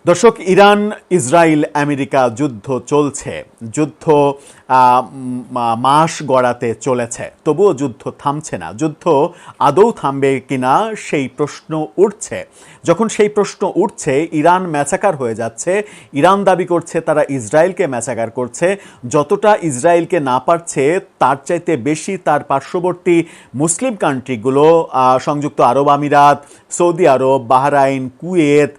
দর্শক, Iran Israel America যুদ্ধ চলছে। যুদ্ধ মাস গড়াতে চলেছে, তবুও যুদ্ধ থামছে না। যুদ্ধ আদৌ থামবে কিনা সেই প্রশ্ন উঠছে। যখন সেই প্রশ্ন উঠছে, ইরান ম্যাচাকার হয়ে যাচ্ছে। ইরান দাবি করছে তারা ইসরায়েলকে ম্যাচাকার করছে। যতটা ইসরায়েলকে না পারছে, তার চাইতে বেশি তার পার্শ্ববর্তী মুসলিম কান্ট্রিগুলো, সংযুক্ত আরব আমিরাত, সৌদি আরব, বাহরাইন, কুয়েত,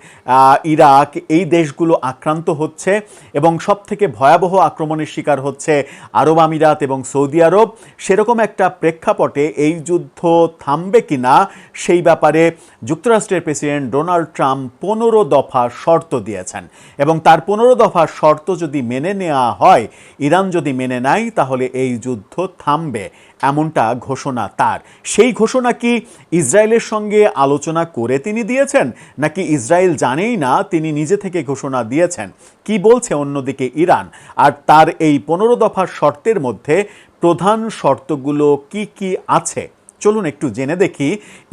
ইরাক, এই দেশগুলো আক্রান্ত হচ্ছে এবং সবথেকে ভয়াবহ আক্রমণের শিকার হচ্ছে আরব আমিরাত এবং সৌদি আরব। সেরকম একটা প্রেক্ষাপটে এই যুদ্ধ থামবে কিনা সেই ব্যাপারে যুক্তরাষ্ট্রের প্রেসিডেন্ট ডোনাল্ড ট্রাম্প 15 দফা শর্ত দিয়েছেন এবং তার 15 দফা শর্ত যদি মেনে নেওয়া হয়, ইরান যদি মেনে নেয়, তাহলে এই যুদ্ধ থামবে, এমনটা ঘোষণা তার। সেই ঘোষণা কি ইসরায়েলের সঙ্গে আলোচনা করে তিনি দিয়েছেন, নাকি ইসরায়েল জানেই না তিনি নিজে থেকে ঘোষণা দিয়েছেন? কি বলছে অন্যদিকে ইরান? আর তার এই 15 দফার শর্তের মধ্যে প্রধান শর্তগুলো কি কি আছে, চলুন একটু জেনে দেখি।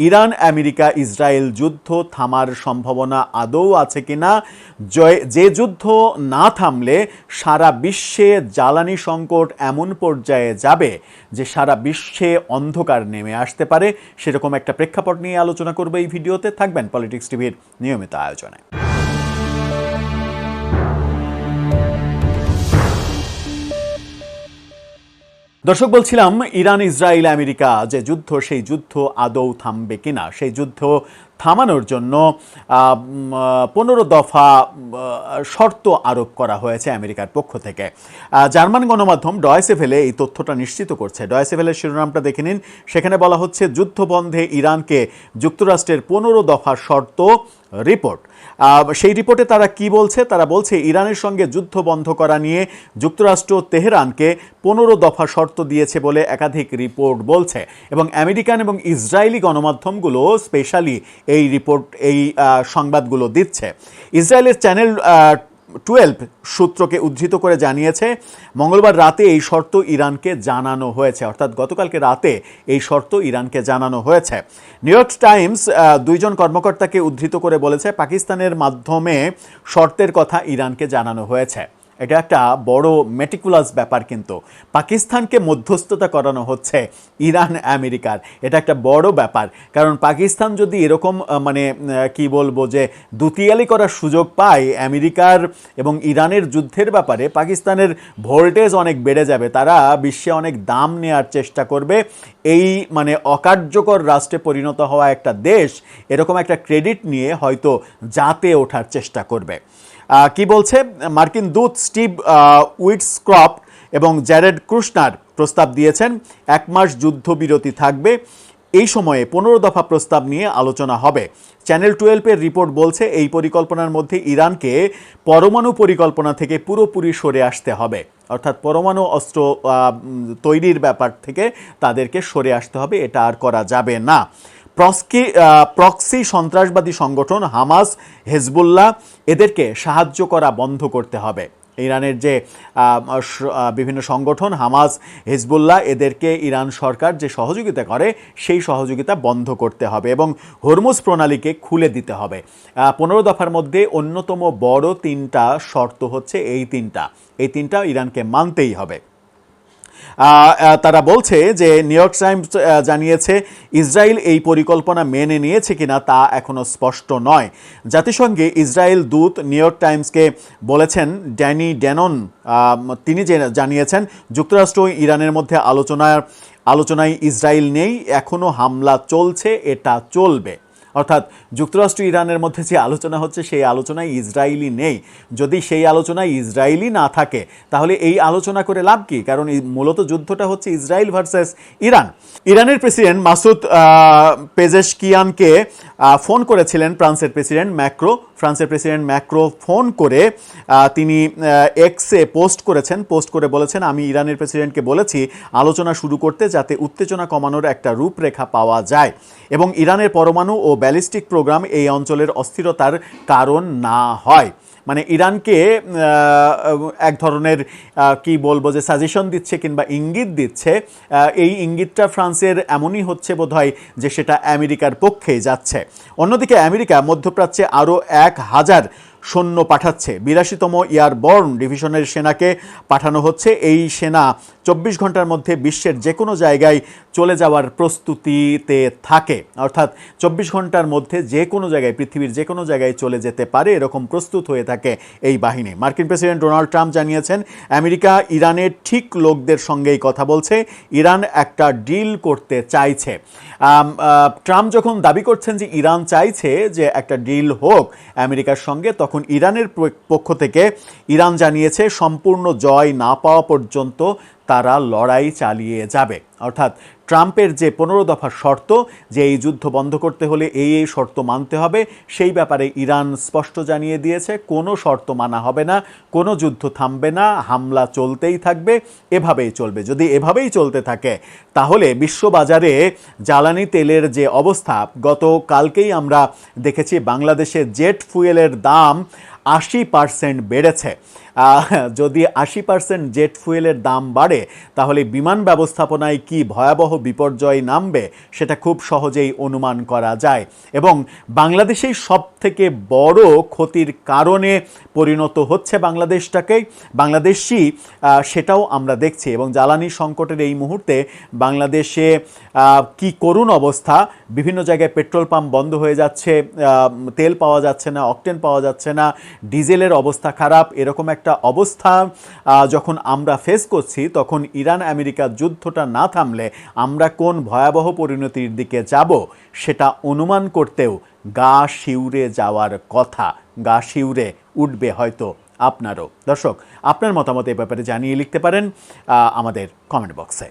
ইরান আমেরিকা ইসরায়েল যুদ্ধ থামার সম্ভাবনা আদৌ আছে কিনা? যে যুদ্ধ না থামলে সারা বিশ্বে জ্বালানি সংকট এমন পর্যায়ে যাবে যে সারা বিশ্বে অন্ধকার নেমে আসতে পারে, সেরকম একটা প্রেক্ষাপট নিয়ে আলোচনা করবে এই ভিডিওতে। থাকবেন পলিটিক্স টিভির নিয়মিত আয়োজনে। দর্শক, বলছিলাম ইরান ইসরায়েল আমেরিকা যে যুদ্ধ, সেই যুদ্ধ আদৌ থামবে কিনা। সেই যুদ্ধ থামানোর জন্য 15 দফা শর্ত আরোপ করা হয়েছে আমেরিকার পক্ষ থেকে। জার্মান গণমাধ্যম ডয়েচে ভেলে এই তথ্যটা নিশ্চিত করছে। ডয়েচে ভেলের শিরোনামটা দেখে নিন। সেখানে বলা হচ্ছে, যুদ্ধ বন্ধে ইরানকে যুক্তরাষ্ট্রের 15 দফা শর্ত রিপোর্ট। সেই রিপোর্টে তারা কি বলছে? তারা বলছে, ইরানের সঙ্গে যুদ্ধ বন্ধ করা নিয়ে যুক্তরাষ্ট্র তেহরানকে 15 দফা শর্ত দিয়েছে বলে একাধিক রিপোর্ট বলছে এবং আমেরিকান এবং ইসরায়েলি গণমাধ্যমগুলো স্পেশালি এই রিপোর্ট, এই সংবাদগুলো দিচ্ছে। ইসরায়েলের চ্যানেল 12 সূত্রকে উদ্ধৃত করে জানিয়েছে, মঙ্গলবার রাতে এই শর্ত ইরানকে জানানো হয়েছে, অর্থাৎ গতকালকে রাতে এই শর্ত ইরানকে জানানো হয়েছে। নিউ ইয়র্ক টাইমস 2 জন কর্মকর্তাকে উদ্ধৃত করে বলেছে, পাকিস্তানের মাধ্যমে শর্তের কথা ইরানকে জানানো হয়েছে। এটা একটা বড় মেটিকুলাস ব্যাপার, কিন্তু পাকিস্তানকে মধ্যস্থতা করানো হচ্ছে ইরান আমেরিকার। এটা একটা বড় ব্যাপার, কারণ পাকিস্তান যদি এরকম কি বলবো যে দুতিয়ালি করার সুযোগ পায় আমেরিকার এবং ইরানের যুদ্ধের ব্যাপারে, পাকিস্তানের ভোল্টেজ অনেক বেড়ে যাবে। তারা বিশ্বে অনেক দাম নেওয়ার চেষ্টা করবে। এই অকার্যকর রাষ্ট্রে পরিণত হওয়া একটা দেশ এরকম একটা ক্রেডিট নিয়ে হয়তো জাতে ওঠার চেষ্টা করবে। কি বলছে? মার্কিন দূত স্টিভ উইটস্ক্রপ এবং জ্যারেড কুশনার প্রস্তাব দিয়েছেন, 1 মাস যুদ্ধবিরতি থাকবে। এই সময়ে 15 দফা প্রস্তাব নিয়ে আলোচনা হবে। চ্যানেল 12-এর রিপোর্ট বলছে, এই পরিকল্পনার মধ্যে ইরানকে পরমাণু পরিকল্পনা থেকে পুরোপুরি সরে আসতে হবে, অর্থাৎ পরমাণু অস্ত্র তৈরির ব্যাপার থেকে তাদেরকে সরে আসতে হবে। এটা আর করা যাবে না। প্রক্সি সন্ত্রাসবাদী সংগঠন হামাস, হেজবুল্লাহ, এদেরকে সাহায্য করা বন্ধ করতে হবে। ইরানের যে বিভিন্ন সংগঠন হামাস, হেজবুল্লাহ, এদেরকে ইরান সরকার যে সহযোগিতা করে সেই সহযোগিতা বন্ধ করতে হবে এবং হরমুজ প্রণালীকে খুলে দিতে হবে। 15 দফার মধ্যে অন্যতম বড় 3টা শর্ত হচ্ছে এই 3টা ইরানকে মানতেই হবে। তারা বলছে যে, নিউ ইয়র্ক টাইমস জানিয়েছে, ইসরায়েল এই পরিকল্পনা মেনে নিয়েছে কিনা তা এখনও স্পষ্ট নয়। জাতিসংঘে ইসরায়েল দূত নিউ ইয়র্ক টাইমসকে বলেছেন, ড্যানি ড্যানন, তিনি জানিয়েছেন, যুক্তরাষ্ট্র ও ইরানের মধ্যে আলোচনায় ইসরায়েল নেই, এখনও হামলা চলছে, এটা চলবে। অর্থাৎ যুক্তরাষ্ট্র ইরানের মধ্যে যে আলোচনা হচ্ছে সেই আলোচনায় ইসরায়েলি নেই। যদি সেই আলোচনায় ইসরায়েলি না থাকে, তাহলে এই আলোচনা করে লাভ কি? কারণ মূলত যুদ্ধটা হচ্ছে ইসরায়েল ভার্সেস ইরান। ইরানের প্রেসিডেন্ট মাসুদ পেজেশকিয়ানকে ফোন করেছিলেন ফ্রান্সের প্রেসিডেন্ট ম্যাক্রো ফোন করে তিনি এক্সে পোস্ট করে বলেছেন, আমি ইরানের প্রেসিডেন্টকে বলেছি আলোচনা শুরু করতে, যাতে উত্তেজনা কমানোর একটা রূপরেখা পাওয়া যায় এবং ইরানের পরমাণু ও ব্যালিস্টিক প্রোগ্রাম এই অঞ্চলের অস্থিরতার কারণ না হয়। ইরানকে এক ধরনের কি বলবো যে সাজেশন দিচ্ছে কিংবা ইঙ্গিত দিচ্ছে। এই ইঙ্গিতটা ফ্রান্সের এমনই হচ্ছে বোধহয় যে সেটা আমেরিকার পক্ষেই যাচ্ছে। অন্যদিকে আমেরিকা মধ্যপ্রাচ্যে আরও 1000 সৈন্য পাঠাচ্ছে। 82তম এয়ারবর্ন ডিভিশনের সেনাকে পাঠানো হচ্ছে। এই সেনা 24 ঘন্টার মধ্যে বিশ্বের যে কোনো জায়গায় চলে যাওয়ার প্রস্তুতিতে থাকে, অর্থাৎ 24 ঘন্টার মধ্যে যে কোনো জায়গায়, পৃথিবীর যে কোনো জায়গায় চলে যেতে পারে এরকম প্রস্তুত হয়ে থাকে এই বাহিনী। মার্কিন প্রেসিডেন্ট ডোনাল্ড ট্রাম্প জানিয়েছেন আমেরিকা ইরানের ঠিক লোকদের সঙ্গেই কথা বলছে, ইরান একটা ডিল করতে চাইছে। ট্রাম্প যখন দাবি করছেন যে ইরান চাইছে যে একটা ডিল হোক আমেরিকার সঙ্গে, তখন ইরানের পক্ষ থেকে ইরান জানিয়েছে সম্পূর্ণ জয় না পাওয়া পর্যন্ত তারা লড়াই চালিয়ে যাবে। অর্থাৎ ট্রাম্পের যে 15 দফা শর্ত, যে এই যুদ্ধ বন্ধ করতে হলে এই শর্ত মানতে হবে, সেই ব্যাপারে ইরান স্পষ্ট জানিয়ে দিয়েছে কোনো শর্ত মানা হবে না, কোনো যুদ্ধ থামবে না, হামলা চলতেই থাকবে, এভাবেই চলবে। যদি এভাবেই চলতে থাকে তাহলে বিশ্ববাজারে জ্বালানি তেলের যে অবস্থা, গতকালকেই আমরা দেখেছি বাংলাদেশে জেট ফুয়েলের দাম 80% বেড়েছে। যদি 80% জেট ফুয়েলের দাম বাড়ে তাহলে বিমান ব্যবস্থাপনায় কি ভয়াবহ বিপর্যয় নামবে সেটা খুব সহজেই অনুমান করা যায়, এবং বাংলাদেশেই সব থেকে বড় ক্ষতির কারণে পরিণত হচ্ছে বাংলাদেশই সেটাও আমরা দেখছি। এবং জ্বালানি সংকটের এই মুহূর্তে বাংলাদেশে কি করুণ অবস্থা, বিভিন্ন জায়গায় পেট্রোল পাম্প বন্ধ হয়ে যাচ্ছে, তেল পাওয়া যাচ্ছে না, অকটেন পাওয়া যাচ্ছে না, ডিজেলের অবস্থা খারাপ। এরকম একটা অবস্থা যখন আমরা ফেস করছি, তখন ইরান আমেরিকা যুদ্ধটা না থামলে আমরা কোন ভয়াবহ পরিণতির দিকে যাব সেটা অনুমান করতেও গা শিউরে যাওয়ার কথা, গা শিউরে উঠবে হয়তো আপনারও। দর্শক, আপনার মতামত এ ব্যাপারে জানিয়ে লিখতে পারেন আমাদের কমেন্ট বক্সে।